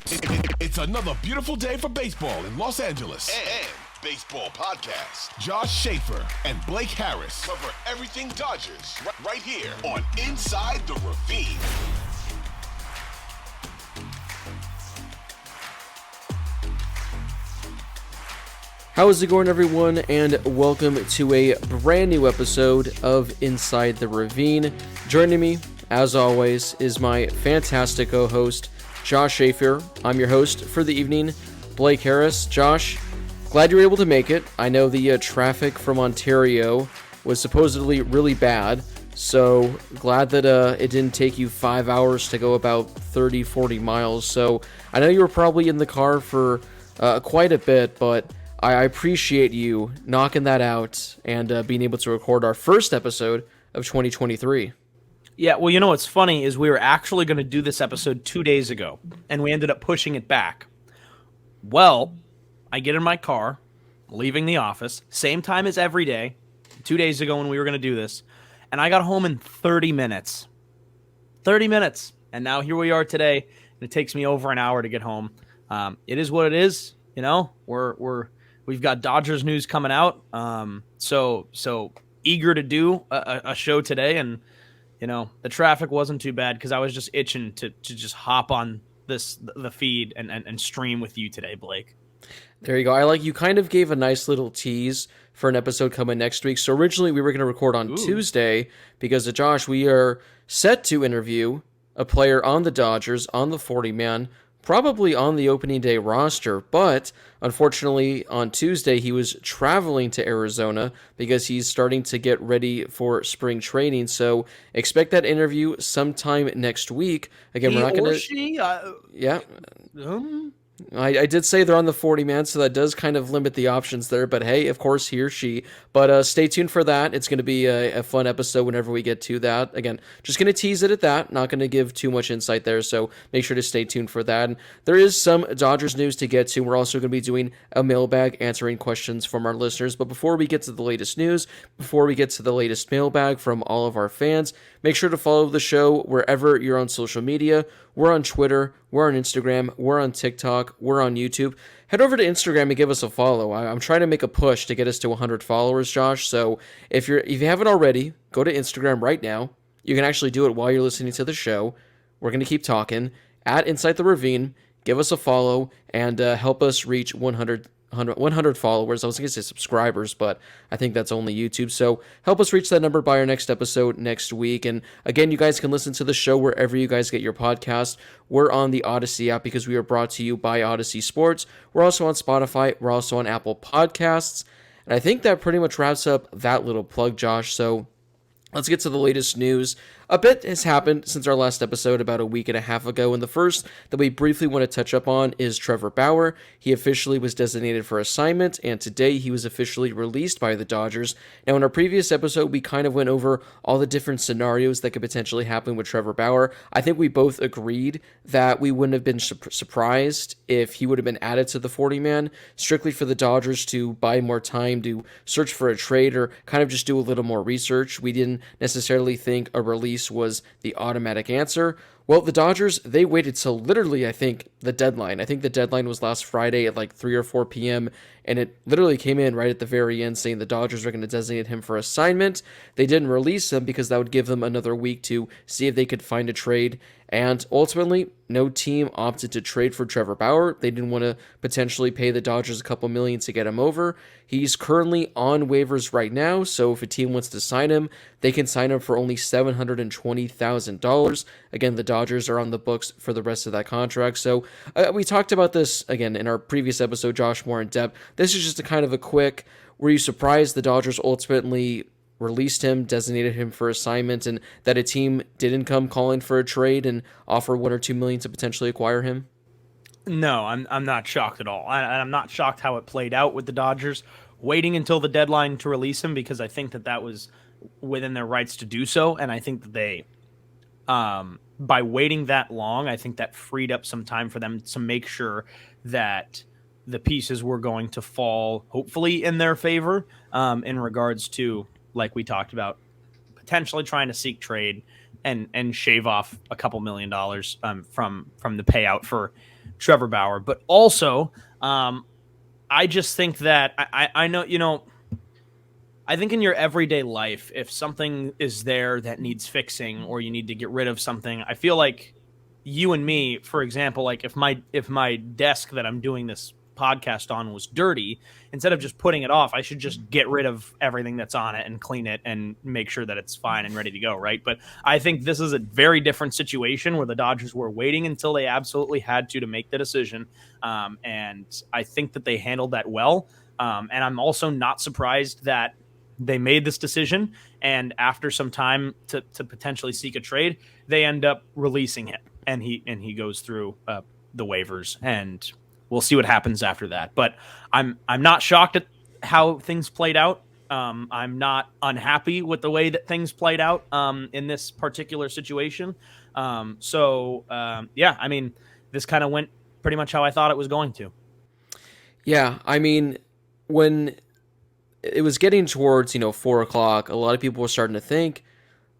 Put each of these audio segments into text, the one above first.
It's another beautiful day for baseball in Los Angeles. And baseball podcast. Josh Schaefer and Blake Harris Cover everything Dodgers right here on Inside the Ravine. How is it going, everyone, and welcome to a brand new episode of Inside the Ravine. Joining me, as always, is my fantastic co-host, Josh Schaefer. I'm your host for the evening, Blake Harris. Josh, glad you were able to make it. I know the traffic from Ontario was supposedly really bad, so glad that it didn't take you 5 hours to go about 30, 40 miles. So I know you were probably in the car for quite a bit, but I appreciate you knocking that out and being able to record our first episode of 2023. Yeah, well, you know what's funny is we were actually going to do this episode 2 days ago, and we ended up pushing it back. Well, I get in my car, leaving the office, same time as every day, 2 days ago when we were going to do this, and I got home in 30 minutes. 30 minutes, and now here we are today, and it takes me over an hour to get home. It is what it is, you know. We've got Dodgers news coming out, so eager to do a show today, and you know the traffic wasn't too bad because I was just itching to just hop on the feed and stream with you today, Blake. There you go. You kind of gave a nice little tease for an episode coming next week. So originally we were going to record on Tuesday because of Josh. We are set to interview a player on the Dodgers on the 40-man. Probably on the opening day roster, but unfortunately on Tuesday he was traveling to Arizona because he's starting to get ready for spring training. So expect that interview sometime next week. Again, we're not going to. Yeah. I did say they're on the 40-man, so that does kind of limit the options there. But hey, of course, he or she. But stay tuned for that. It's going to be a fun episode whenever we get to that. Again, just going to tease it at that. Not going to give too much insight there, so make sure to stay tuned for that. And there is some Dodgers news to get to. We're also going to be doing a mailbag, answering questions from our listeners. But before we get to the latest news, before we get to the latest mailbag from all of our fans, make sure to follow the show wherever you're on social media. We're on Twitter, we're on Instagram, we're on TikTok, we're on YouTube. Head over to Instagram and give us a follow. I'm trying to make a push to get us to 100 followers, Josh. So if you haven't already, go to Instagram right now. You can actually do it while you're listening to the show. We're going to keep talking. At Inside the Ravine, give us a follow and help us reach 100 followers. I was going to say subscribers, but I think that's only YouTube. So help us reach that number by our next episode next week. And again, you guys can listen to the show wherever you guys get your podcast. We're on the Odyssey app because we are brought to you by Odyssey Sports. We're also on Spotify. We're also on Apple Podcasts. And I think that pretty much wraps up that little plug, Josh. So let's get to the latest news. A bit has happened since our last episode about a week and a half ago, and the first that we briefly want to touch up on is Trevor Bauer. He officially was designated for assignment, and today he was officially released by the Dodgers. Now, in our previous episode, we kind of went over all the different scenarios that could potentially happen with Trevor Bauer. I think we both agreed that we wouldn't have been surprised if he would have been added to the 40-man, strictly for the Dodgers to buy more time to search for a trade or kind of just do a little more research. We didn't necessarily think a release was the automatic answer. Well, the Dodgers, they waited till literally, I think, the deadline. I think the deadline was last Friday at like 3 or 4 p.m., and it literally came in right at the very end saying the Dodgers are going to designate him for assignment. They didn't release him because that would give them another week to see if they could find a trade. And ultimately, no team opted to trade for Trevor Bauer. They didn't want to potentially pay the Dodgers a couple million to get him over. He's currently on waivers right now, so if a team wants to sign him, they can sign him for only $720,000. Again, the Dodgers are on the books for the rest of that contract. So we talked about this, again, in our previous episode, Josh, more in depth. This is just a kind of a quick, were you surprised the Dodgers ultimately released him, designated him for assignment, and that a team didn't come calling for a trade and offer $1 or $2 million to potentially acquire him? No, I'm not shocked at all. I'm not shocked how it played out with the Dodgers waiting until the deadline to release him because I think that was within their rights to do so, and I think that they, by waiting that long, I think that freed up some time for them to make sure that the pieces were going to fall, hopefully, in their favor in regards to, like we talked about, potentially trying to seek trade and shave off a couple $1 million from the payout for Trevor Bauer. But also, I just think that I know, I think in your everyday life, if something is there that needs fixing or you need to get rid of something, I feel like you and me, for example, like if my desk that I'm doing this podcast on was dirty, instead of just putting it off, I should just get rid of everything that's on it and clean it and make sure that it's fine and ready to go, right? But I think this is a very different situation where the Dodgers were waiting until they absolutely had to make the decision, and I think that they handled that well, and I'm also not surprised that they made this decision, and after some time to potentially seek a trade, they end up releasing him, and he goes through the waivers, and we'll see what happens after that. But I'm not shocked at how things played out. I'm not unhappy with the way that things played out in this particular situation. Yeah, I mean, this kind of went pretty much how I thought it was going to. Yeah, I mean, when it was getting towards 4:00, a lot of people were starting to think,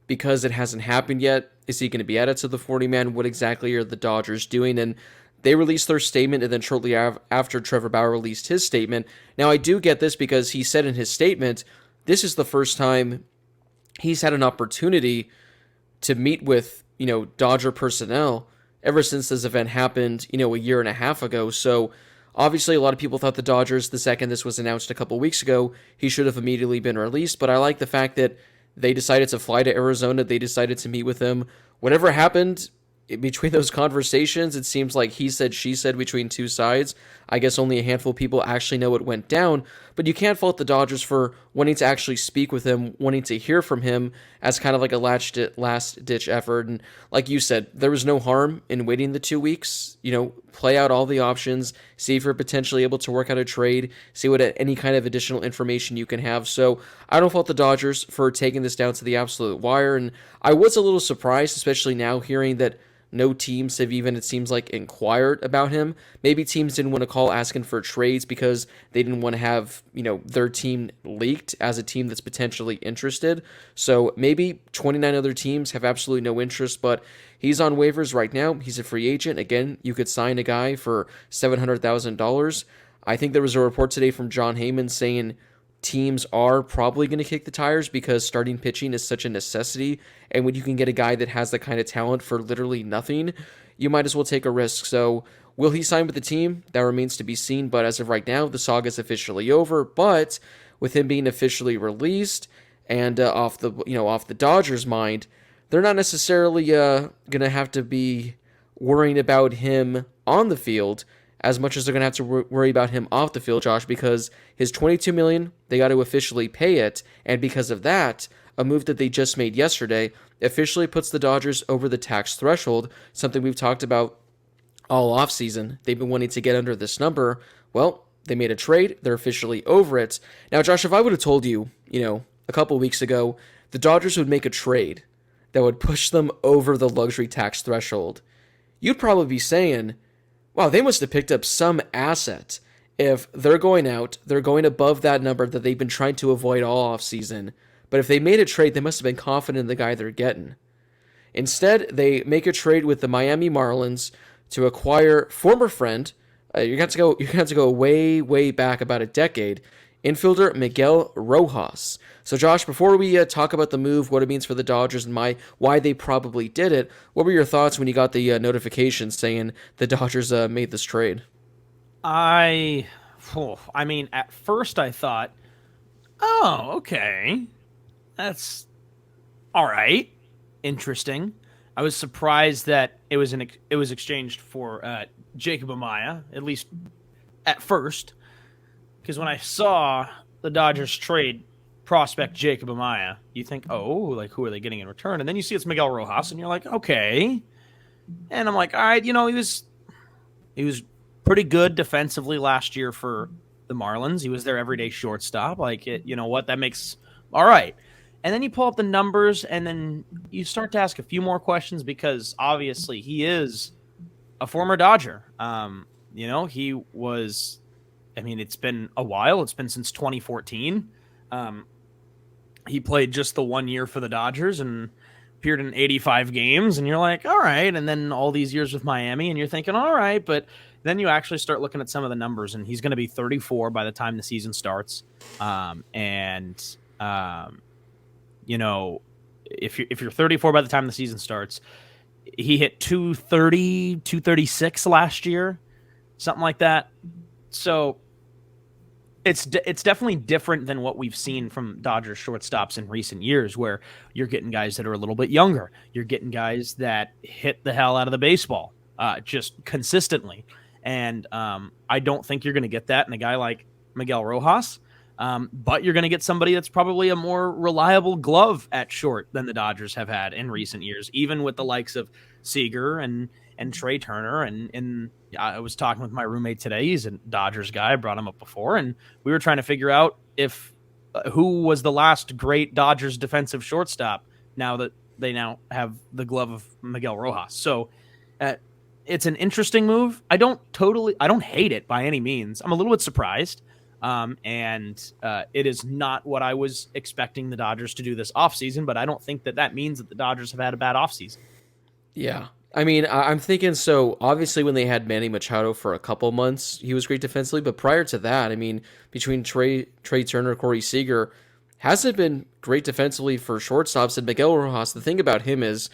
because it hasn't happened yet, is he going to be added to the 40-man? What exactly are the Dodgers doing? And they released their statement, and then shortly after, Trevor Bauer released his statement. Now, I do get this because he said in his statement, this is the first time he's had an opportunity to meet with, Dodger personnel ever since this event happened, a year and a half ago. So obviously, a lot of people thought the Dodgers, the second this was announced a couple weeks ago, he should have immediately been released. But I like the fact that they decided to fly to Arizona. They decided to meet with him. Whatever happened between those conversations, it seems like he said, she said between two sides. I guess only a handful of people actually know what went down, but you can't fault the Dodgers for wanting to actually speak with him, wanting to hear from him as kind of like a last-ditch effort. And like you said, there was no harm in waiting the 2 weeks, play out all the options, see if you're potentially able to work out a trade, see what any kind of additional information you can have. So I don't fault the Dodgers for taking this down to the absolute wire, and I was a little surprised, especially now hearing that no teams have even, it seems like, inquired about him. Maybe teams didn't want to call asking for trades because they didn't want to have, their team leaked as a team that's potentially interested. So maybe 29 other teams have absolutely no interest, but he's on waivers right now. He's a free agent. Again, you could sign a guy for $700,000. I think there was a report today from John Heyman saying teams are probably going to kick the tires because starting pitching is such a necessity, and when you can get a guy that has the kind of talent for literally nothing, you might as well take a risk. So will he sign with the team? That remains to be seen, but as of right now, the saga is officially over. But with him being officially released and off the Dodgers' mind, they're not necessarily going to have to be worrying about him on the field as much as they're going to have to worry about him off the field, Josh, because his $22 million, they got to officially pay it, and because of that, a move that they just made yesterday officially puts the Dodgers over the tax threshold, something we've talked about all offseason. They've been wanting to get under this number. Well, they made a trade. They're officially over it. Now, Josh, if I would have told you, a couple weeks ago, the Dodgers would make a trade that would push them over the luxury tax threshold, you'd probably be saying, wow, they must have picked up some asset. If they're going out, they're going above that number that they've been trying to avoid all offseason. But if they made a trade, they must have been confident in the guy they're getting. Instead, they make a trade with the Miami Marlins to acquire former friend. You have to go way, way back about a decade. Infielder Miguel Rojas. So, Josh, before we talk about the move, what it means for the Dodgers, and why they probably did it, what were your thoughts when you got the notification saying the Dodgers made this trade? I mean, at first I thought, oh, okay, that's all right, interesting. I was surprised that it was exchanged for Jacob Amaya, at least at first, because when I saw the Dodgers trade prospect Jacob Amaya, you think, oh, like, who are they getting in return? And then you see it's Miguel Rojas, and you're like, okay. And I'm like, all right, he was pretty good defensively last year for the Marlins. He was their everyday shortstop. Like, that makes all right. And then you pull up the numbers, and then you start to ask a few more questions because obviously he is a former Dodger. He was. I mean, it's been a while. It's been since 2014. He played just the 1 year for the Dodgers and appeared in 85 games. And you're like, all right. And then all these years with Miami, and you're thinking, all right. But then you actually start looking at some of the numbers, and he's going to be 34 by the time the season starts. You know, if you're 34 by the time the season starts, he hit 230, 236 last year, something like that. So it's definitely different than what we've seen from Dodgers shortstops in recent years, where you're getting guys that are a little bit younger. You're getting guys that hit the hell out of the baseball just consistently. And I don't think you're going to get that in a guy like Miguel Rojas. But you're going to get somebody that's probably a more reliable glove at short than the Dodgers have had in recent years, even with the likes of Seager and Trey Turner. And I was talking with my roommate today. He's a Dodgers guy. I brought him up before, and we were trying to figure out if who was the last great Dodgers defensive shortstop now that they now have the glove of Miguel Rojas. So it's an interesting move. I don't hate it by any means. I'm a little bit surprised. It is not what I was expecting the Dodgers to do this offseason, but I don't think that means that the Dodgers have had a bad offseason. Yeah. I mean, I'm thinking, so obviously when they had Manny Machado for a couple months, he was great defensively, but prior to that, I mean, between Trey Turner, Corey Seager, hasn't been great defensively for shortstops. And Miguel Rojas, the thing about him is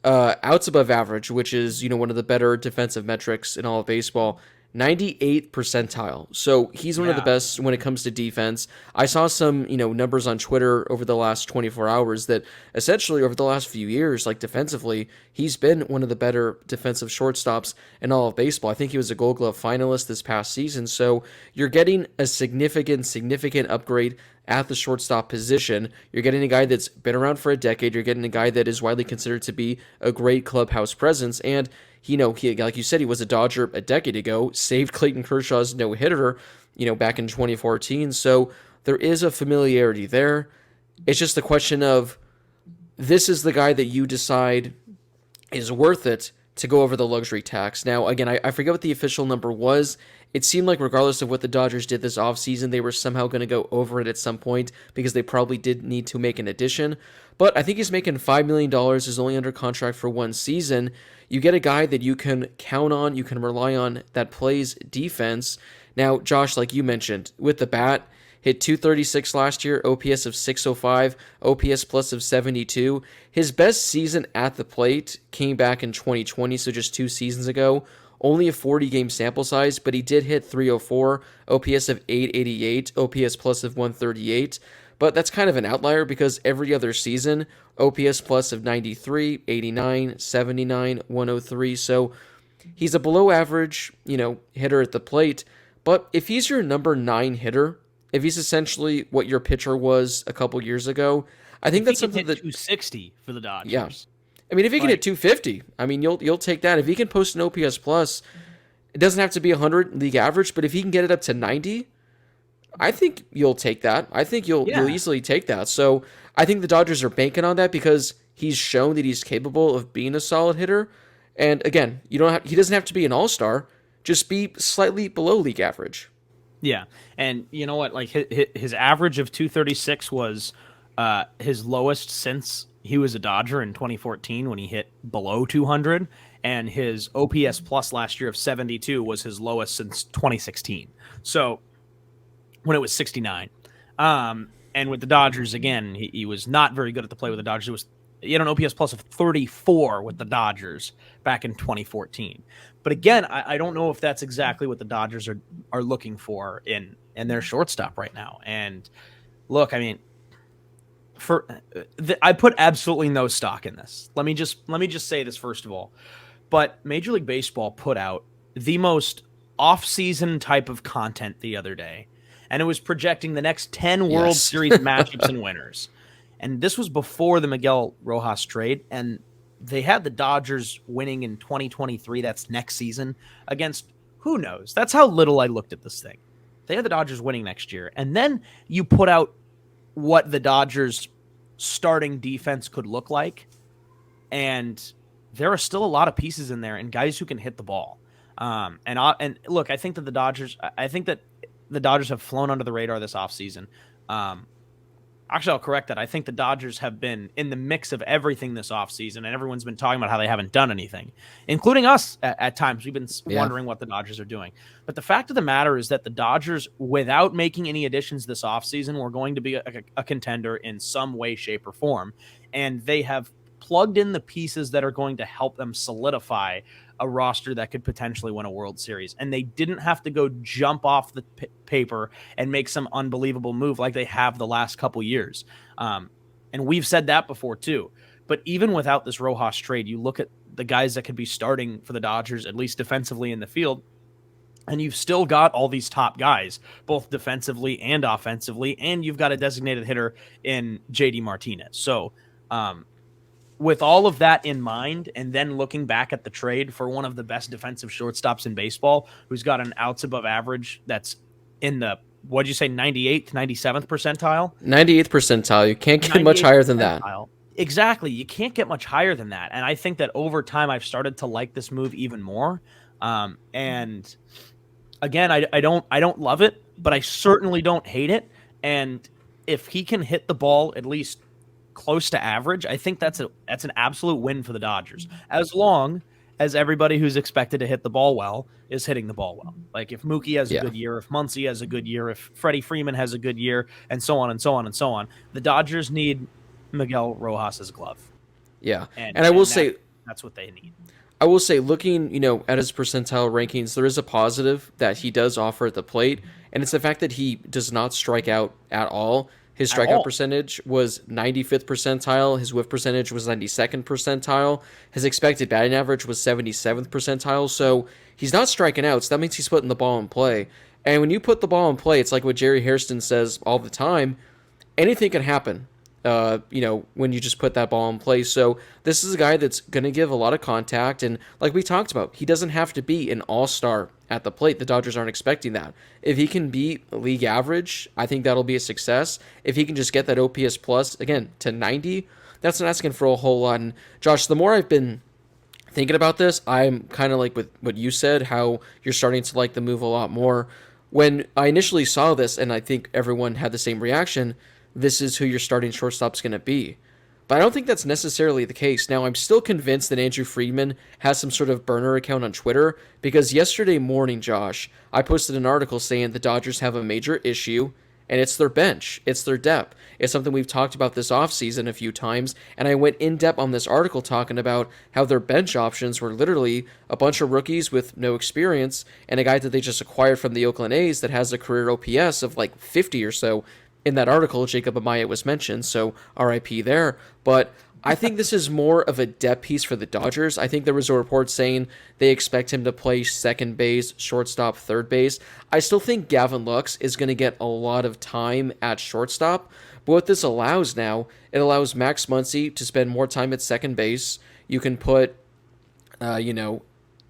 outs above average, which is, one of the better defensive metrics in all of baseball. 98th percentile. So he's one of the best when it comes to defense. I saw some, numbers on Twitter over the last 24 hours that essentially over the last few years, like defensively, he's been one of the better defensive shortstops in all of baseball. I think he was a Gold Glove finalist this past season. So you're getting a significant upgrade at the shortstop position. You're getting a guy that's been around for a decade. You're getting a guy that is widely considered to be a great clubhouse presence. And he, like you said, he was a Dodger a decade ago, saved Clayton Kershaw's no-hitter, back in 2014. So there is a familiarity there. It's just the question of, this is the guy that you decide is worth it to go over the luxury tax. Now, again, I forget what the official number was. It seemed like regardless of what the Dodgers did this offseason, they were somehow going to go over it at some point because they probably did need to make an addition. But I think he's making $5 million, is only under contract for one season. You get a guy that you can count on, you can rely on, that plays defense. Now, Josh, like you mentioned, with the bat, hit 236 last year, OPS of 605, OPS plus of 72. His best season at the plate came back in 2020, so just 2 seasons ago. Only a 40-game sample size, but he did hit 304, OPS of 888, OPS plus of 138. But that's kind of an outlier because every other season, OPS plus of 93, 89, 79, 103. So he's a below average, hitter at the plate. But if he's your number 9 hitter, if he's essentially what your pitcher was a couple years ago, I think that's something that 260 for the Dodgers. Yeah. I mean, if he can hit 250, I mean, you'll take that. If he can post an OPS plus, it doesn't have to be 100 league average, but if he can get it up to 90, I think you'll take that. I think you'll easily take that. So I think the Dodgers are banking on that because he's shown that he's capable of being a solid hitter. And again, he doesn't have to be an all-star, just be slightly below league average. Yeah, and you know what? Like his average of 236 was his lowest since he was a Dodger in 2014 when he hit below 200, and his OPS plus last year of 72 was his lowest since 2016. So when it was 69. And with the Dodgers, again, he was not very good at the play with the Dodgers. He had an OPS plus of 34 with the Dodgers back in 2014. But again, I don't know if that's exactly what the Dodgers are looking for in their shortstop right now. And look, I mean, I put absolutely no stock in this. Let me just say this first of all. But Major League Baseball put out the most off-season type of content the other day, and it was projecting the next 10 World Series matchups and winners. And this was before the Miguel Rojas trade, and they had the Dodgers winning in 2023, that's next season, against who knows? That's how little I looked at this thing. They had the Dodgers winning next year, and then you put out what the Dodgers starting defense could look like, and there are still a lot of pieces in there and guys who can hit the ball. And look, I think that the Dodgers have flown under the radar this offseason. Actually, I'll correct that. I think the Dodgers have been in the mix of everything this offseason, and everyone's been talking about how they haven't done anything, including us at times. We've been wondering what the Dodgers are doing. But the fact of the matter is that the Dodgers, without making any additions this offseason, were going to be a contender in some way, shape, or form. And they have plugged in the pieces that are going to help them solidify a roster that could potentially win a World Series. And they didn't have to go jump off the paper and make some unbelievable move like they have the last couple years. And we've said that before too. But even without this Rojas trade, you look at the guys that could be starting for the Dodgers, at least defensively in the field, and you've still got all these top guys, both defensively and offensively, and you've got a designated hitter in JD Martinez. So, with all of that in mind, and then looking back at the trade for one of the best defensive shortstops in baseball, who's got an outs above average that's in the, what'd you say, 98th, 97th percentile? 98th percentile. You can't get much higher than that. Exactly. You can't get much higher than that. And I think that over time, I've started to like this move even more. And again, I don't love it, but I certainly don't hate it. And if he can hit the ball at least close to average, I think that's an absolute win for the Dodgers, as long as everybody who's expected to hit the ball well is hitting the ball well. Like if Mookie has a good year, if Muncy has a good year, if Freddie Freeman has a good year, and so on and so on and so on, the Dodgers need Miguel Rojas' glove. Yeah, and I will say that's what they need. I will say, looking at his percentile rankings, there is a positive that he does offer at the plate, and it's the fact that he does not strike out at all. His strikeout percentage was 95th percentile. His whiff percentage was 92nd percentile. His expected batting average was 77th percentile. So he's not striking out. So that means he's putting the ball in play. And when you put the ball in play, it's like what Jerry Hairston says all the time. Anything can happen, when you just put that ball in play. So this is a guy that's going to give a lot of contact. And like we talked about, he doesn't have to be an all-star at the plate. The Dodgers aren't expecting that. If he can beat league average, I think that'll be a success. If he can just get that OPS plus, again, to 90, that's not asking for a whole lot. And Josh, the more I've been thinking about this, I'm kind of like with what you said, how you're starting to like the move a lot more. When I initially saw this, and I think everyone had the same reaction, this is who your starting shortstop's going to be. But I don't think that's necessarily the case. Now, I'm still convinced that Andrew Friedman has some sort of burner account on Twitter, because yesterday morning, Josh, I posted an article saying the Dodgers have a major issue, and it's their bench. It's their depth. It's something we've talked about this offseason a few times, and I went in depth on this article talking about how their bench options were literally a bunch of rookies with no experience, and a guy that they just acquired from the Oakland A's that has a career OPS of like 50 or so. In that article, Jacob Amaya was mentioned, so RIP there. But I think this is more of a depth piece for the Dodgers. I think there was a report saying they expect him to play second base, shortstop, third base. I still think Gavin Lux is going to get a lot of time at shortstop. But what this allows now, it allows Max Muncy to spend more time at second base. You can put,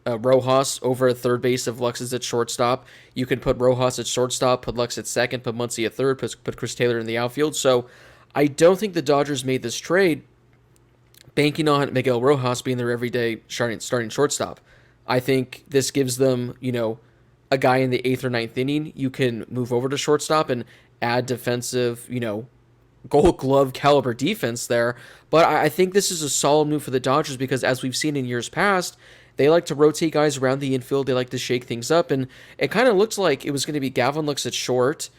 Rojas over at third base if Lux is at shortstop. You can put Rojas at shortstop, put Lux at second, put Muncy at third, put Chris Taylor in the outfield. So I don't think the Dodgers made this trade banking on Miguel Rojas being their everyday starting shortstop. I think this gives them, a guy in the 8th or 9th inning. You can move over to shortstop and add defensive, Gold Glove caliber defense there. But I think this is a solid move for the Dodgers because, as we've seen in years past, they like to rotate guys around the infield. They like to shake things up. And it kind of looked like it was going to be Gavin Lux at short,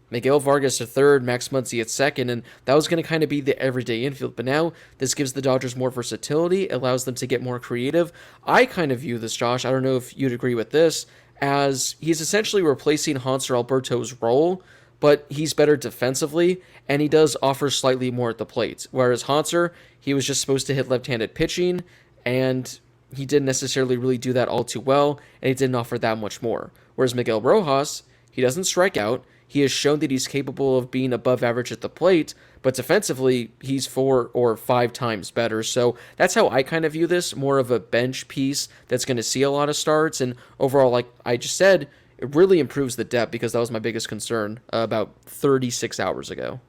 Miguel Vargas at third, Max Muncy at second, and that was going to kind of be the everyday infield. But now this gives the Dodgers more versatility, allows them to get more creative. I kind of view this, Josh, I don't know if you'd agree with this, as he's essentially replacing Hanser Alberto's role, but he's better defensively, and he does offer slightly more at the plate. Whereas Hanser, he was just supposed to hit left-handed pitching, and he didn't necessarily really do that all too well, and he didn't offer that much more. Whereas Miguel Rojas, he doesn't strike out. He has shown that he's capable of being above average at the plate, but defensively, he's 4 or 5 times better. So that's how I kind of view this, more of a bench piece that's going to see a lot of starts. And overall, like I just said, it really improves the depth because that was my biggest concern about 36 hours ago.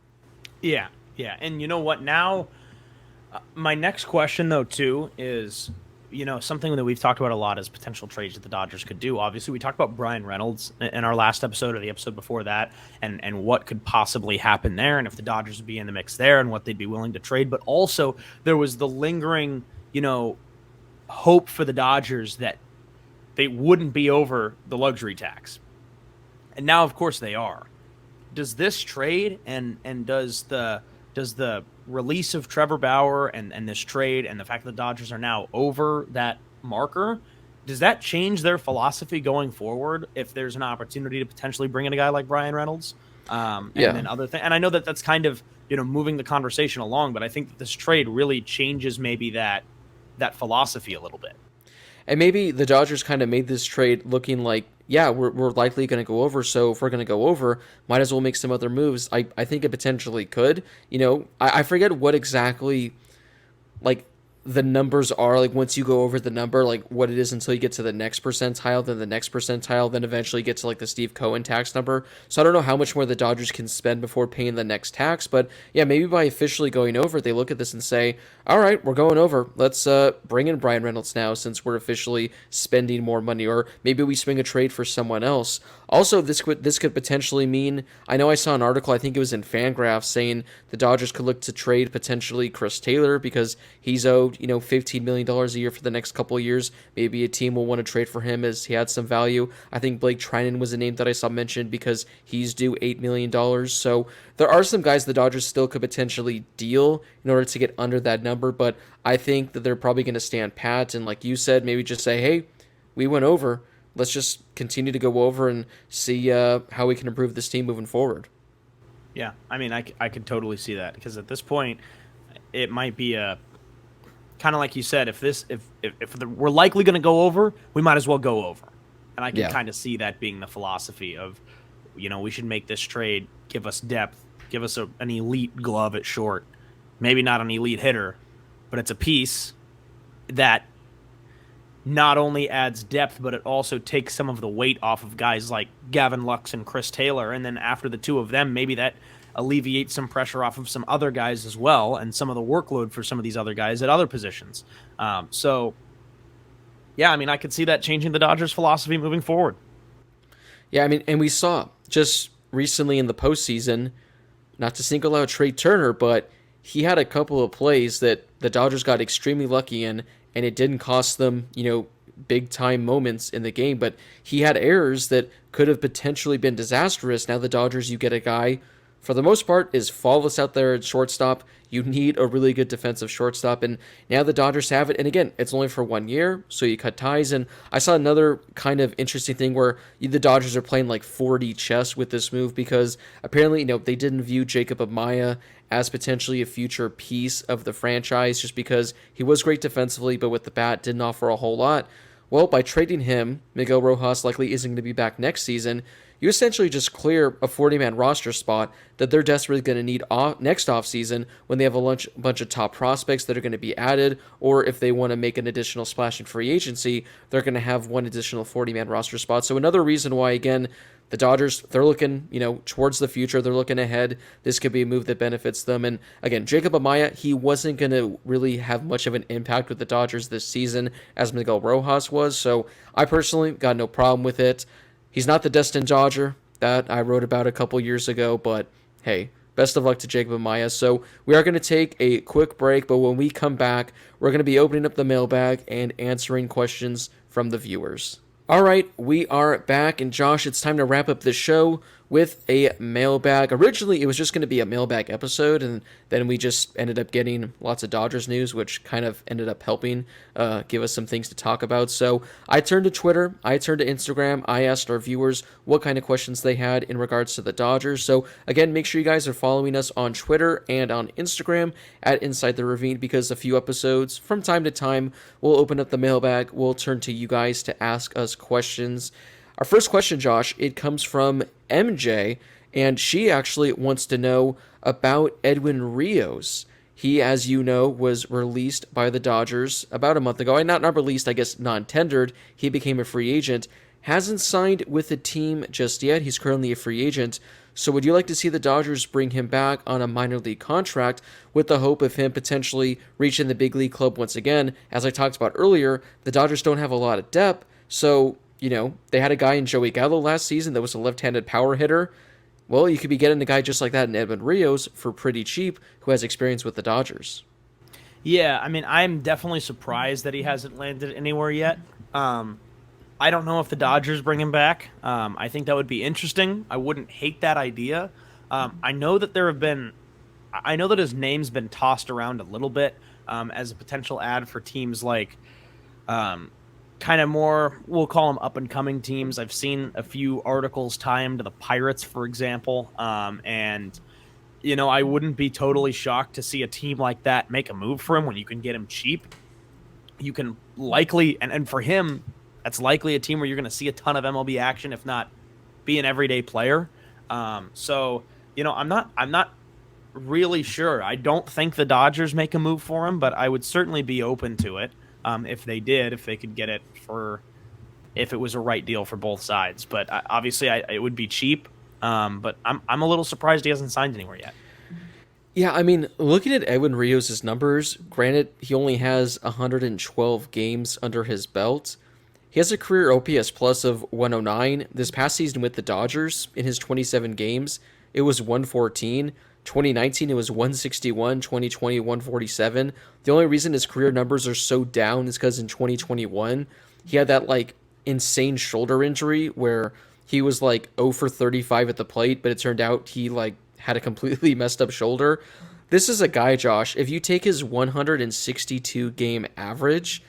Yeah. And you know what? Now, my next question, though, too, is something that we've talked about a lot is potential trades that the Dodgers could do. Obviously, we talked about Brian Reynolds in our last episode or the episode before that, and what could possibly happen there, and if the Dodgers would be in the mix there, and what they'd be willing to trade. But also, there was the lingering, hope for the Dodgers that they wouldn't be over the luxury tax. And now, of course, they are. Does this trade and does the release of Trevor Bauer and this trade and the fact that the Dodgers are now over that marker, does that change their philosophy going forward if there's an opportunity to potentially bring in a guy like Brian Reynolds? And then other things. And I know that that's kind of, moving the conversation along, but I think that this trade really changes maybe that philosophy a little bit. And maybe the Dodgers kind of made this trade looking like, yeah, we're likely going to go over, so if we're going to go over, might as well make some other moves. I think it potentially could. I forget what exactly, the numbers are, once you go over the number, what it is until you get to the next percentile, then the next percentile, then eventually get to, the Steve Cohen tax number. So I don't know how much more the Dodgers can spend before paying the next tax, but yeah, maybe by officially going over, they look at this and say, all right, we're going over. Let's bring in Brian Reynolds now since we're officially spending more money, or maybe we swing a trade for someone else. Also, this could potentially mean, I know I saw an article, I think it was in Fangraphs, saying the Dodgers could look to trade potentially Chris Taylor because he's owed, $15 million a year for the next couple of years. Maybe a team will want to trade for him as he had some value. I think Blake Trinan was a name that I saw mentioned because he's due $8 million. So there are some guys the Dodgers still could potentially deal in order to get under that number, but I think that they're probably going to stand pat and, like you said, maybe just say, hey, we went over. Let's just continue to go over and see how we can improve this team moving forward. Yeah, I mean, I could totally see that because at this point, it might be a kind of like you said. If we're likely going to go over, we might as well go over, and I can kind of see that being the philosophy of, we should make this trade, give us depth, give us an elite glove at short, maybe not an elite hitter, but it's a piece that not only adds depth, but it also takes some of the weight off of guys like Gavin Lux and Chris Taylor. And then after the two of them, maybe that alleviates some pressure off of some other guys as well, and some of the workload for some of these other guys at other positions. So, yeah, I mean, I could see that changing the Dodgers' philosophy moving forward. Yeah, I mean, and we saw just recently in the postseason, not to single out Trey Turner, but he had a couple of plays that the Dodgers got extremely lucky in, and it didn't cost them, big time moments in the game, but he had errors that could have potentially been disastrous. Now the Dodgers, you get a guy, for the most part, is flawless out there at shortstop. You need a really good defensive shortstop, and now the Dodgers have it. And again, it's only for 1 year, so you cut ties. And I saw another kind of interesting thing where the Dodgers are playing 4D chess with this move because apparently, they didn't view Jacob Amaya as potentially a future piece of the franchise just because he was great defensively, but with the bat didn't offer a whole lot. Well, by trading him, Miguel Rojas likely isn't going to be back next season. You essentially just clear a 40-man roster spot that they're desperately going to need next offseason when they have a bunch of top prospects that are going to be added, or if they want to make an additional splash in free agency, they're going to have one additional 40-man roster spot. So another reason why, again, the Dodgers, they're looking, towards the future. They're looking ahead. This could be a move that benefits them. And again, Jacob Amaya, he wasn't going to really have much of an impact with the Dodgers this season as Miguel Rojas was. So I personally got no problem with it. He's not the destined Dodger that I wrote about a couple years ago, but hey, best of luck to Jacob Amaya. So we are going to take a quick break, but when we come back, we're going to be opening up the mailbag and answering questions from the viewers. All right, we are back, and Josh, it's time to wrap up the show with a mailbag. Originally, it was just going to be a mailbag episode, and then we just ended up getting lots of Dodgers news, which kind of ended up helping give us some things to talk about. So I turned to Twitter, I turned to Instagram, I asked our viewers what kind of questions they had in regards to the Dodgers. So again, make sure you guys are following us on Twitter and on Instagram at Inside the Ravine, because a few episodes from time to time, we'll open up the mailbag, we'll turn to you guys to ask us questions. Our first question, Josh, it comes from MJ, and she actually wants to know about Edwin Rios. He, as you know, was released by the Dodgers about a month ago. Not released, I guess non-tendered. He became a free agent. hasn't signed with a team just yet. He's currently a free agent. So would you like to see the Dodgers bring him back on a minor league contract with the hope of him potentially reaching the big league club once again? As I talked about earlier, the Dodgers don't have a lot of depth. So, they had a guy in Joey Gallo last season that was a left-handed power hitter. Well, you could be getting a guy just like that in Edwin Rios for pretty cheap who has experience with the Dodgers. Yeah, I mean, I'm definitely surprised that he hasn't landed anywhere yet. I don't know if the Dodgers bring him back. I think that would be interesting. I wouldn't hate that idea. I know that his name's been tossed around a little bit as a potential ad for teams like kind of more, we'll call them up-and-coming teams. I've seen a few articles tie him to the Pirates, for example, and I wouldn't be totally shocked to see a team like that make a move for him when you can get him cheap. You can likely, and for him, that's likely a team where you're going to see a ton of MLB action, if not be an everyday player. So, I'm not really sure. I don't think the Dodgers make a move for him, but I would certainly be open to it if they did, if they could get it if it was a right deal for both sides. But obviously, it would be cheap. But I'm a little surprised he hasn't signed anywhere yet. Yeah, I mean, looking at Edwin Rios' numbers, granted, he only has 112 games under his belt. He has a career OPS plus of 109. This past season with the Dodgers, in his 27 games, it was 114. 2019, it was 161. 2020, 147. The only reason his career numbers are so down is because in 2021, he had that, insane shoulder injury where he was, 0 for 35 at the plate, but it turned out he, had a completely messed up shoulder. This is a guy, Josh, if you take his 162 game average,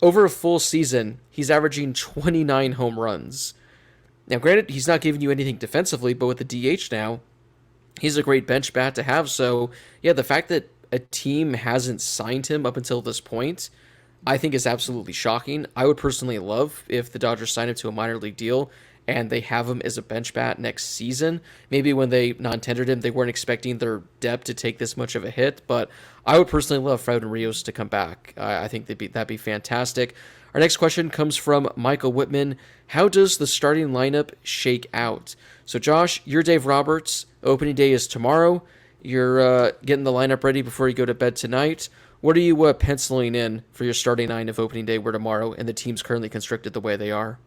over a full season, he's averaging 29 home runs. Now, granted, he's not giving you anything defensively, but with the DH now, he's a great bench bat to have. So, yeah, the fact that a team hasn't signed him up until this point, I think is absolutely shocking. I would personally love if the Dodgers sign him to a minor league deal and they have him as a bench bat next season. Maybe when they non-tendered him, they weren't expecting their depth to take this much of a hit, but I would personally love Fred and Rios to come back. I think that'd be fantastic. Our next question comes from Michael Whitman. How does the starting lineup shake out? So, Josh, you're Dave Roberts. Opening day is tomorrow. You're getting the lineup ready before you go to bed tonight. What are you penciling in for your starting line if opening day were tomorrow and the team's currently constructed the way they are?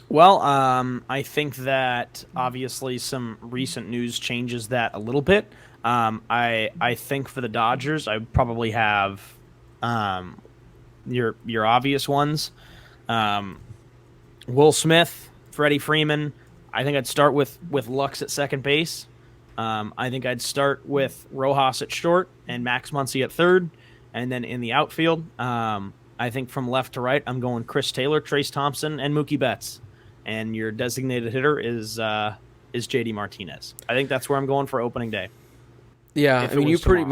Well, I think that obviously some recent news changes that a little bit. I think for the Dodgers, I would probably have your obvious ones. Will Smith, Freddie Freeman. I think I'd start with Lux at second base. I think I'd start with Rojas at short and Max Muncy at third. And then in the outfield, I think from left to right, I'm going Chris Taylor, Trace Thompson, and Mookie Betts. And your designated hitter is JD Martinez. I think that's where I'm going for opening day. Yeah, I mean, you pretty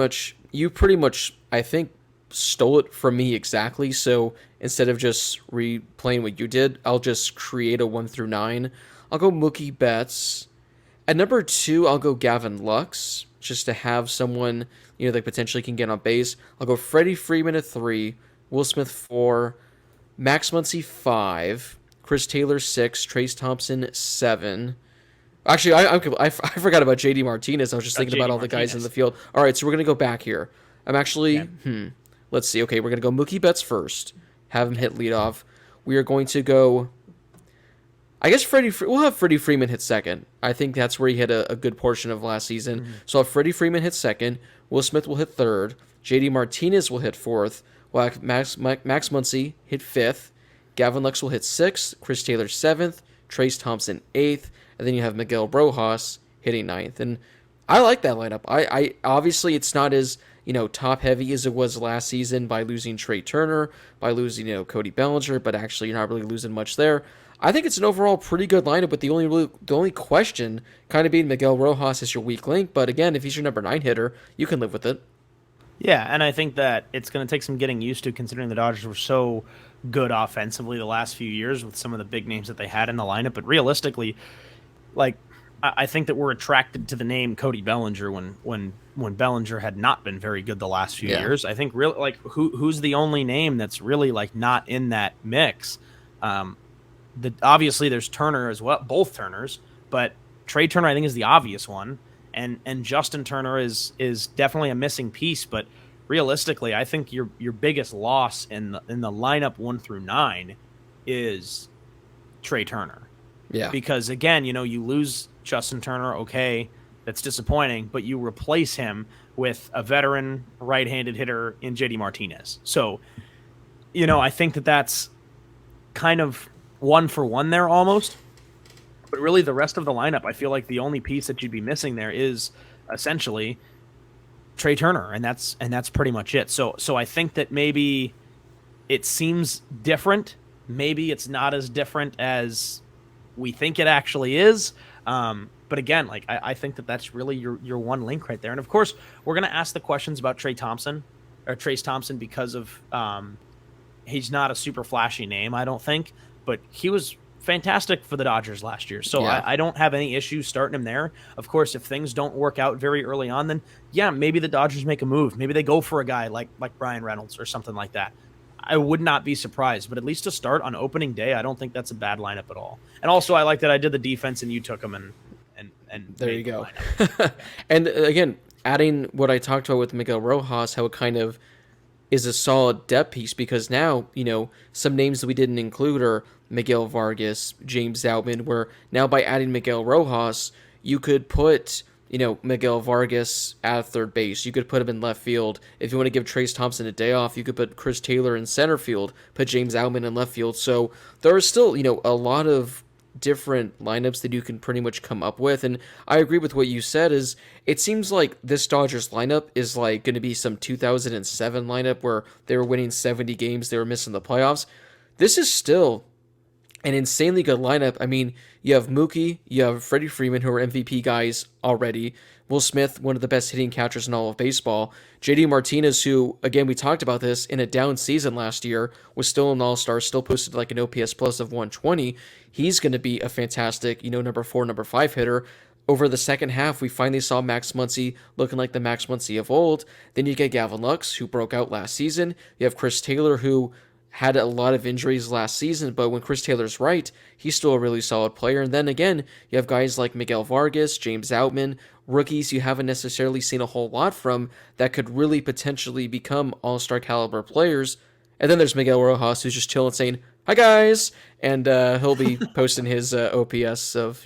much, I think, stole it from me exactly. So instead of just replaying what you did, I'll just create a 1 through 9. I'll go Mookie Betts. At number 2, I'll go Gavin Lux, just to have someone, that potentially can get on base. I'll go Freddie Freeman at 3, Will Smith 4, Max Muncy 5, Chris Taylor 6, Trace Thompson 7. Actually, I forgot about JD Martinez. I was just thinking about all the guys in the field. All right, so we're going to go back here. I'm actually, let's see. Okay, we're going to go Mookie Betts first. Have him hit leadoff. We are going to go, I guess we'll have Freddie Freeman hit second. I think that's where he hit a good portion of last season. Mm-hmm. So I'll have Freddie Freeman hit second. Will Smith will hit third. JD Martinez will hit fourth. We'll have Max Muncy hit fifth. Gavin Lux will hit 6th, Chris Taylor 7th, Trace Thompson 8th, and then you have Miguel Rojas hitting 9th. And I like that lineup. I obviously it's not as top heavy as it was last season by losing Trey Turner, by losing Cody Bellinger, but actually you're not really losing much there. I think it's an overall pretty good lineup, with the only question kind of being Miguel Rojas as your weak link. But again, if he's your number 9 hitter, you can live with it. Yeah, and I think that it's going to take some getting used to, considering the Dodgers were so good offensively the last few years with some of the big names that they had in the lineup. But realistically, I think that we're attracted to the name Cody Bellinger when Bellinger had not been very good the last few years. I think really who's the only name that's really not in that mix. obviously there's Turner as well, both Turners, but Trey Turner I think is the obvious one, and Justin Turner is definitely a missing piece. But realistically, I think your biggest loss in the lineup 1 through 9 is Trey Turner. Yeah, because again, you lose Justin Turner, okay, that's disappointing, but you replace him with a veteran right-handed hitter in JD Martinez. So, I think that's kind of 1 for 1 there almost. But really the rest of the lineup, I feel like the only piece that you'd be missing there is essentially Trey Turner, and that's pretty much it. So I think that maybe it seems different. Maybe it's not as different as we think it actually is. But again, like I think that's really your one link right there. And of course, we're going to ask the questions about Trace Thompson because of he's not a super flashy name, I don't think, but he was fantastic for the Dodgers last year. So yeah. I don't have any issues starting him there. Of course, if things don't work out very early on, then yeah, maybe the Dodgers make a move. Maybe they go for a guy like Brian Reynolds or something like that. I would not be surprised, but at least to start on opening day, I don't think that's a bad lineup at all. And also, I like that I did the defense and you took them and there you go. And again, adding what I talked about with Miguel Rojas, how it kind of is a solid depth piece, because now, some names that we didn't include are Miguel Vargas, James Outman, where now by adding Miguel Rojas, you could put, Miguel Vargas at third base. You could put him in left field. If you want to give Trace Thompson a day off, you could put Chris Taylor in center field, put James Outman in left field. So there are still, a lot of different lineups that you can pretty much come up with. And I agree with what you said, is it seems like this Dodgers lineup is like going to be some 2007 lineup where they were winning 70 games, they were missing the playoffs. This is still an insanely good lineup. I mean, you have Mookie, you have Freddie Freeman, who are MVP guys already, Will Smith, one of the best hitting catchers in all of baseball, JD Martinez, who, again, we talked about this, in a down season last year, was still an all-star, still posted like an OPS plus of 120. He's going to be a fantastic, number 4, number 5 hitter. Over the second half, we finally saw Max Muncy looking like the Max Muncy of old. Then you get Gavin Lux, who broke out last season. You have Chris Taylor, who had a lot of injuries last season, but when Chris Taylor's right, he's still a really solid player. And then again, you have guys like Miguel Vargas, James Outman, rookies you haven't necessarily seen a whole lot from that could really potentially become all-star caliber players. And then there's Miguel Rojas, who's just chilling saying, "Hi guys," and he'll be posting his OPS of,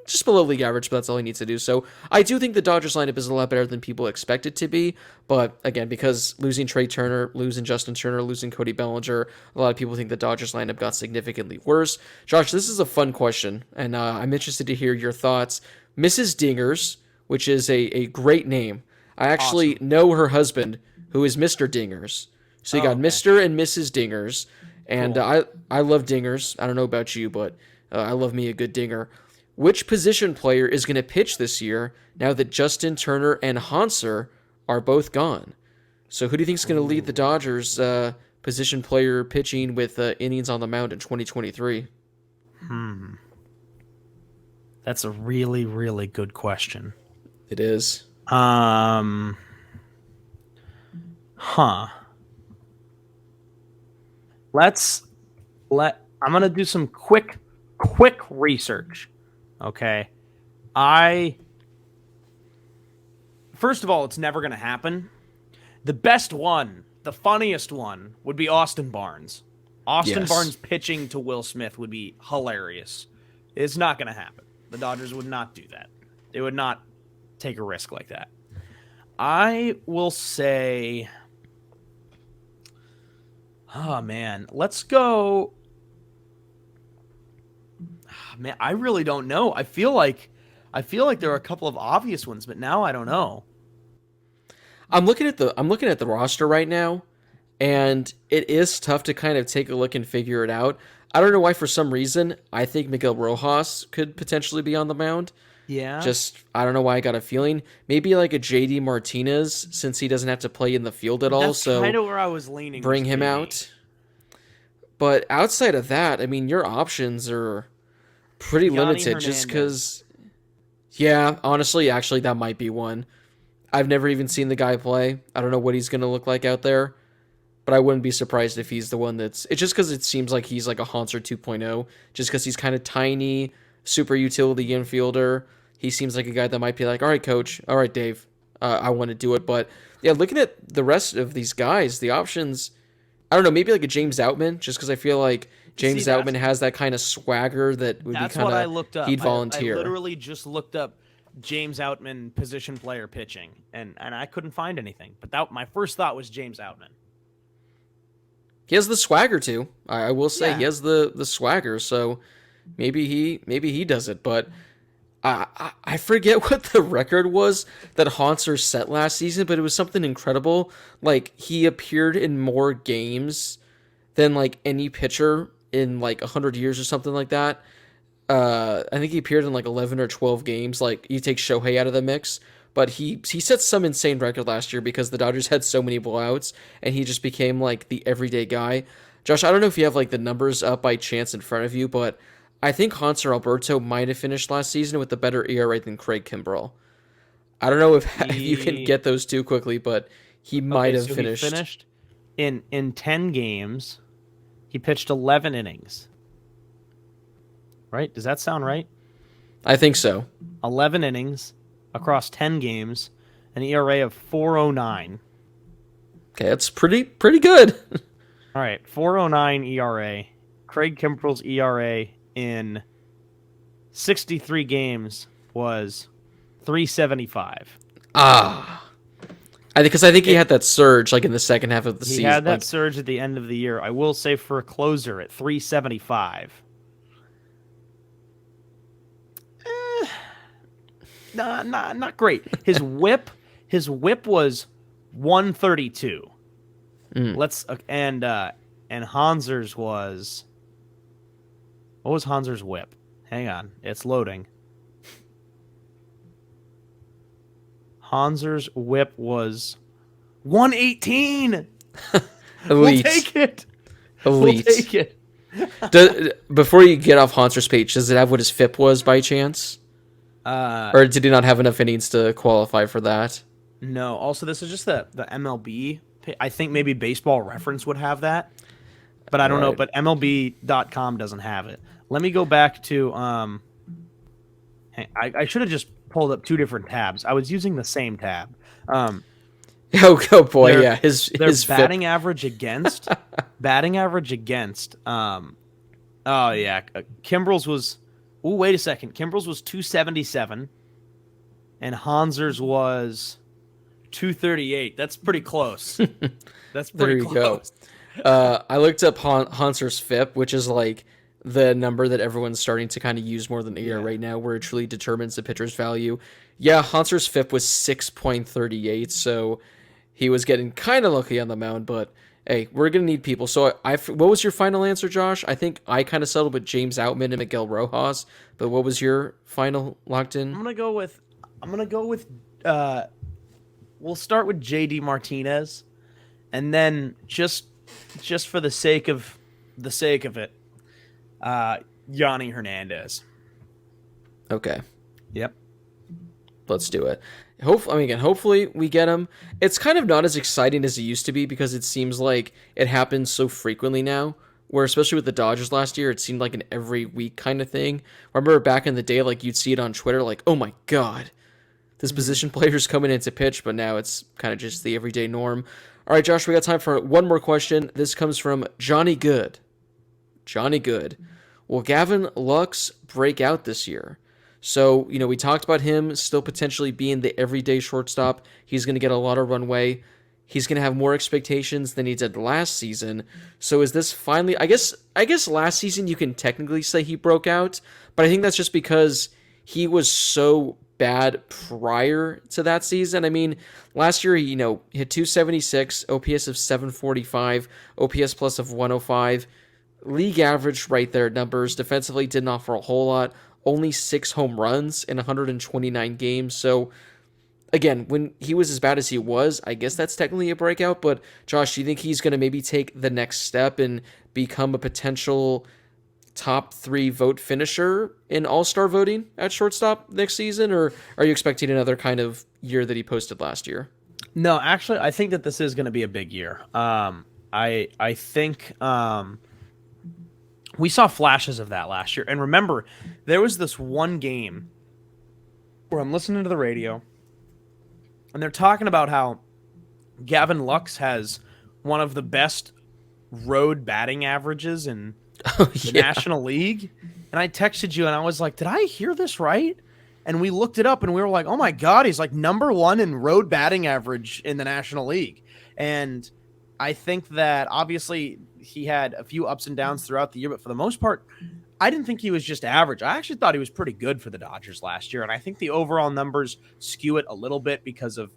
just below league average, but that's all he needs to do. So I do think the Dodgers lineup is a lot better than people expect it to be. But again, because losing Trey Turner, losing Justin Turner, losing Cody Bellinger, a lot of people think the Dodgers lineup got significantly worse. Josh, this is a fun question, and I'm interested to hear your thoughts. Mrs. Dingers, which is a great name. I actually know her husband, who is Mr. Dingers. So you got okay. Mr. and Mrs. Dingers. And cool. I love dingers. I don't know about you, but I love me a good dinger. Which position player is going to pitch this year now that Justin Turner and Hanser are both gone? So who do you think is going to lead the Dodgers position player pitching with innings on the mound in 2023? That's a really, really good question. It is. I'm going to do some quick research. Okay. First of all, it's never going to happen. The best one, the funniest one, would be Austin Barnes. Austin Barnes pitching to Will Smith would be hilarious. It's not going to happen. The Dodgers would not do that. They would not take a risk like that. I will say, let's go. Man, I really don't know. I feel like there are a couple of obvious ones, but now I don't know. I'm looking at the roster right now, and it is tough to kind of take a look and figure it out. I don't know why, for some reason, I think Miguel Rojas could potentially be on the mound. Yeah. I don't know why I got a feeling. Maybe like a JD Martinez, since he doesn't have to play in the field at all. That's so kind of where I was leaning. Bring him out. But outside of that, I mean, your options are pretty limited. Hernandez. Just because, yeah, honestly, actually, that might be one. I've never even seen the guy play. I don't know what he's going to look like out there. but I wouldn't be surprised if he's the one that's. It's just because it seems like he's like a Hanser 2.0, just because he's kind of tiny, super utility infielder. He seems like a guy that might be like, all right, coach, all right, Dave, I want to do it. But yeah, looking at the rest of these guys, the options, I don't know, maybe like a James Outman, just because I feel like James Outman has that kind of swagger that would be kind of. That's what I looked up. He'd volunteer. I literally just looked up James Outman position player pitching, and I couldn't find anything. But my first thought was James Outman. He has the swagger too. I will say he has the swagger, so maybe he does it. But I forget what the record was that Hanser set last season, but it was something incredible. Like, he appeared in more games than like any pitcher in like 100 years or something like that. I think he appeared in like 11 or 12 games. Like, you take Shohei out of the mix, but he set some insane record last year because the Dodgers had so many blowouts, and he just became like the everyday guy. Josh, I don't know if you have like the numbers up by chance in front of you, but I think Hanser Alberto might have finished last season with a better ERA than Craig Kimbrell. I don't know if you can get those two quickly, but he might have finished. He finished in 10 games. He pitched 11 innings. Right? Does that sound right? I think so. 11 innings across 10 games, an ERA of 4.09. Okay, that's pretty good. All right, 4.09 ERA. Craig Kimbrell's ERA in 63 games was 3.75. I think he had that surge like in the second half of the season. He had that surge at the end of the year. I will say for a closer at 3.75. Not great. His whip was 132. And Hanser's was. What was Hanser's whip? Hang on, it's loading. Hanser's whip was 118. Elite. We'll take it. Elite. We'll take it. Before you get off Hanser's page, does it have what his FIP was by chance? Or did he not have enough innings to qualify for that? No. Also, this is just the MLB. I think maybe Baseball Reference would have that, but I don't know. But MLB.com doesn't have it. Let me go back to. I should have just pulled up two different tabs. I was using the same tab. Oh boy, yeah. His batting FIP. average against. Batting average against. Oh yeah, Kimbrell's was. Oh, wait a second. Kimbrell's was 277, and Hanser's was 238. That's pretty close. That's pretty close. I looked up Hanser's FIP, which is like the number that everyone's starting to kind of use more than ERA right now, where it truly determines the pitcher's value. Yeah, Hanser's FIP was 6.38, so he was getting kind of lucky on the mound, but hey, we're going to need people. So what was your final answer, Josh? I think I kind of settled with James Outman and Miguel Rojas, but what was your final locked in? I'm going to go with we'll start with JD Martinez, and then just for the sake of it, Yanni Hernandez. Okay. Yep. Let's do it. Hopefully we get him. It's kind of not as exciting as it used to be because it seems like it happens so frequently now, where especially with the Dodgers last year, it seemed like an every week kind of thing. I remember back in the day, like you'd see it on Twitter, like, oh my God, this position player's coming in to pitch, but now it's kind of just the everyday norm. All right, Josh, we got time for one more question. This comes from Johnny Good. Johnny Good. Will Gavin Lux break out this year? So, we talked about him still potentially being the everyday shortstop. He's going to get a lot of runway. He's going to have more expectations than he did last season. So is this finally... I guess last season you can technically say he broke out, but I think that's just because he was so bad prior to that season. I mean, last year, he hit 276, OPS of 745, OPS plus of 105. League average right there numbers. Defensively didn't offer a whole lot. Only 6 home runs in 129 games. So, again, when he was as bad as he was, I guess that's technically a breakout. But, Josh, do you think he's going to maybe take the next step and become a potential top 3 vote finisher in All-Star voting at shortstop next season? Or are you expecting another kind of year that he posted last year? No, actually, I think that this is going to be a big year. I I think we saw flashes of that last year. And remember, there was this one game where I'm listening to the radio, and they're talking about how Gavin Lux has one of the best road batting averages in the National League. And I texted you, and I was like, did I hear this right? And we looked it up, and we were like, oh, my God, he's like number one in road batting average in the National League. And I think that obviously he had a few ups and downs throughout the year, but for the most part, I didn't think he was just average. I actually thought he was pretty good for the Dodgers last year, and I think the overall numbers skew it a little bit because of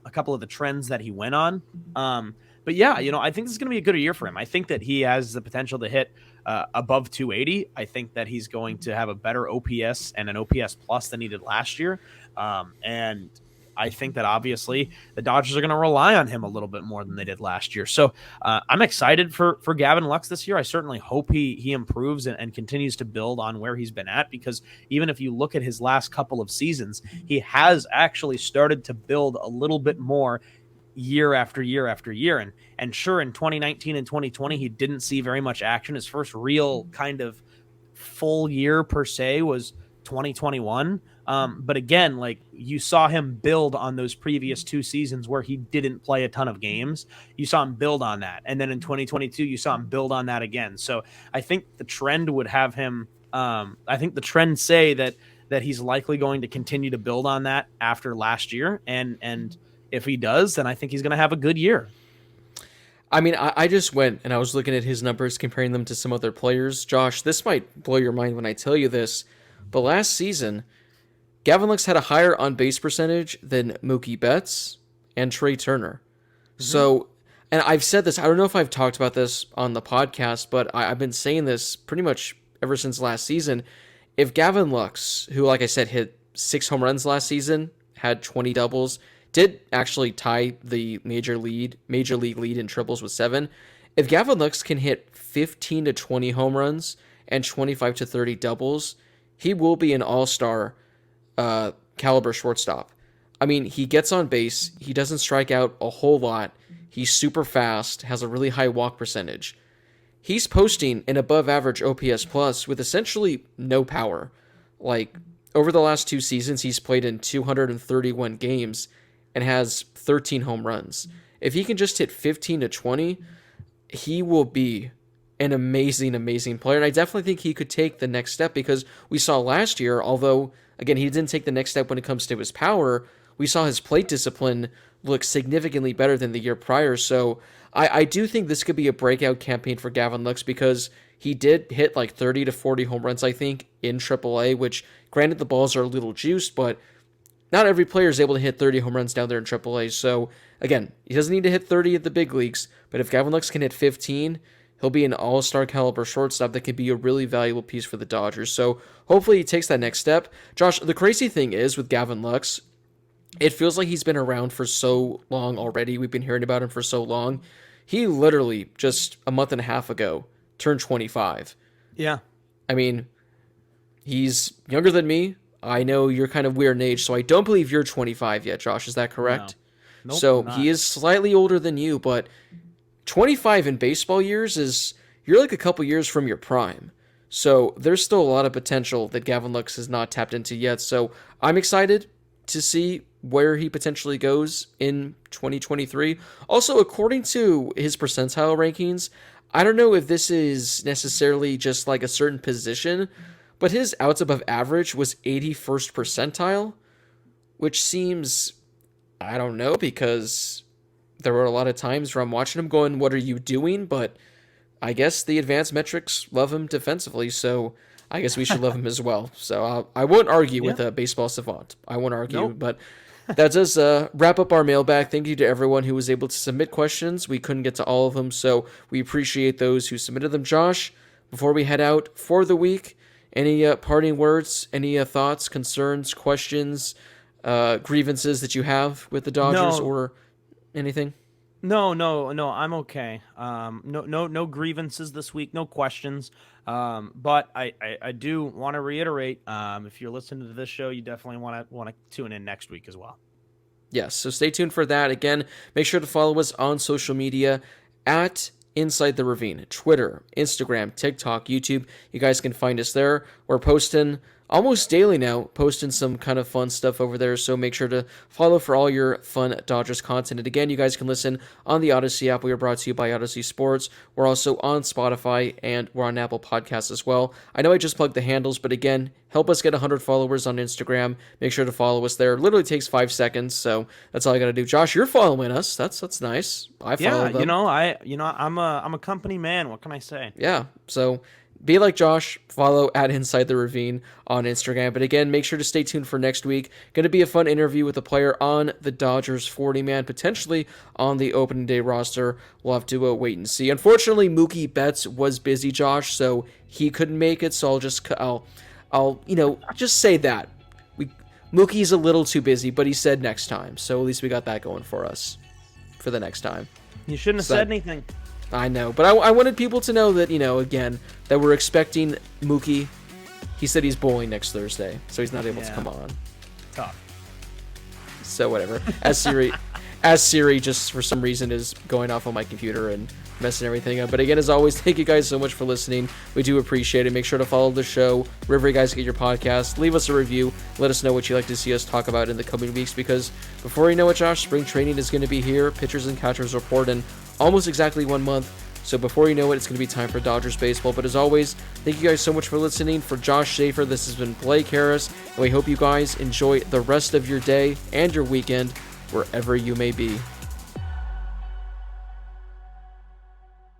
a couple of the trends that he went on. But yeah, I think this is going to be a good year for him. I think that he has the potential to hit above 280. I think that he's going to have a better OPS and an OPS plus than he did last year. And I think that obviously the Dodgers are going to rely on him a little bit more than they did last year. So I'm excited for Gavin Lux this year. I certainly hope he improves and continues to build on where he's been at, because even if you look at his last couple of seasons, he has actually started to build a little bit more year after year after year. And sure, in 2019 and 2020, he didn't see very much action. His first real kind of full year per se was 2021. But again, like, you saw him build on those previous 2 seasons where he didn't play a ton of games. You saw him build on that. And then in 2022, you saw him build on that again. So I think the trend would have him, I think the trends say that he's likely going to continue to build on that after last year. And if he does, then I think he's going to have a good year. I mean, I just went and I was looking at his numbers, comparing them to some other players. Josh, this might blow your mind when I tell you this, but last season, Gavin Lux had a higher on-base percentage than Mookie Betts and Trey Turner. Mm-hmm. So, and I've said this, I don't know if I've talked about this on the podcast, but I've been saying this pretty much ever since last season. If Gavin Lux, who, like I said, hit 6 home runs last season, had 20 doubles, did actually tie the major league lead in triples with 7. If Gavin Lux can hit 15 to 20 home runs and 25 to 30 doubles, he will be an all-star caliber shortstop. I mean, he gets on base. He doesn't strike out a whole lot. He's super fast, has a really high walk percentage. He's posting an above average OPS plus with essentially no power. Like, over the last 2 seasons, he's played in 231 games and has 13 home runs. If he can just hit 15 to 20, he will be an amazing, amazing player. And I definitely think he could take the next step, because we saw last year, although, again, he didn't take the next step when it comes to his power, we saw his plate discipline look significantly better than the year prior. So I do think this could be a breakout campaign for Gavin Lux, because he did hit like 30 to 40 home runs, I think, in AAA, which, granted, the balls are a little juiced, but not every player is able to hit 30 home runs down there in AAA. So, again, he doesn't need to hit 30 at the big leagues, but if Gavin Lux can hit 15, he'll be an all-star caliber shortstop that could be a really valuable piece for the Dodgers. So, hopefully he takes that next step. Josh, the crazy thing is with Gavin Lux, it feels like he's been around for so long already. We've been hearing about him for so long. He literally, just a month and a half ago, turned 25. Yeah. I mean, he's younger than me. I know you're kind of weird in age, so I don't believe you're 25 yet, Josh. Is that correct? No. Nope, so not. He is slightly older than you, but 25 in baseball years is, you're like a couple years from your prime. So there's still a lot of potential that Gavin Lux has not tapped into yet. So I'm excited to see where he potentially goes in 2023. Also, according to his percentile rankings, I don't know if this is necessarily just like a certain position, but his outs above average was 81st percentile, which seems, I don't know, because there were a lot of times where I'm watching him going, what are you doing? But I guess the advanced metrics love him defensively, so I guess we should love him as well. So I won't argue with a baseball savant. I won't argue, but that does wrap up our mailbag. Thank you to everyone who was able to submit questions. We couldn't get to all of them, so we appreciate those who submitted them. Josh, before we head out for the week, any parting words, any thoughts, concerns, questions, grievances that you have with the Dodgers or anything? No, I'm okay. No grievances this week, no questions. But I do want to reiterate, if you're listening to this show, you definitely want to tune in next week as well. Yes, so stay tuned for that. Again, make sure to follow us on social media at Inside the Ravine, Twitter, Instagram, TikTok, YouTube. You guys can find us there. We're posting almost daily now, posting some kind of fun stuff over there, so make sure to follow for all your fun Dodgers content. And again, you guys can listen on the Odyssey app. We are brought to you by Odyssey Sports. We're also on Spotify, and we're on Apple Podcasts as well. I know I just plugged the handles, but again, help us get 100 followers on Instagram. Make sure to follow us there. It literally takes 5 seconds, so that's all I got to do. Josh, you're following us. That's nice. I follow them. I'm a company man. What can I say? Yeah, so be like Josh, follow at Inside the Ravine on Instagram. But again, make sure to stay tuned for next week. Going to be a fun interview with a player on the Dodgers 40-man, potentially on the opening day roster. We'll have to wait and see. Unfortunately, Mookie Betts was busy, Josh, so he couldn't make it. So I'll just say that. Mookie's a little too busy, but he said next time. So at least we got that going for us for the next time. You shouldn't have said anything. I know, but I wanted people to know that, again, that we're expecting Mookie. He said he's bowling next Thursday, so he's not able to come on. Tough. So whatever. As Siri just for some reason is going off on my computer and messing everything up. But again, as always, thank you guys so much for listening. We do appreciate it. Make sure to follow the show wherever you guys get your podcast. Leave us a review. Let us know what you'd like to see us talk about in the coming weeks, because before you know it, Josh, spring training is going to be here. Pitchers and catchers report in almost exactly 1 month. So before you know it, it's going to be time for Dodgers baseball. But as always, thank you guys so much for listening. For Josh Schaefer, this has been Blake Harris, and we hope you guys enjoy the rest of your day and your weekend, wherever you may be.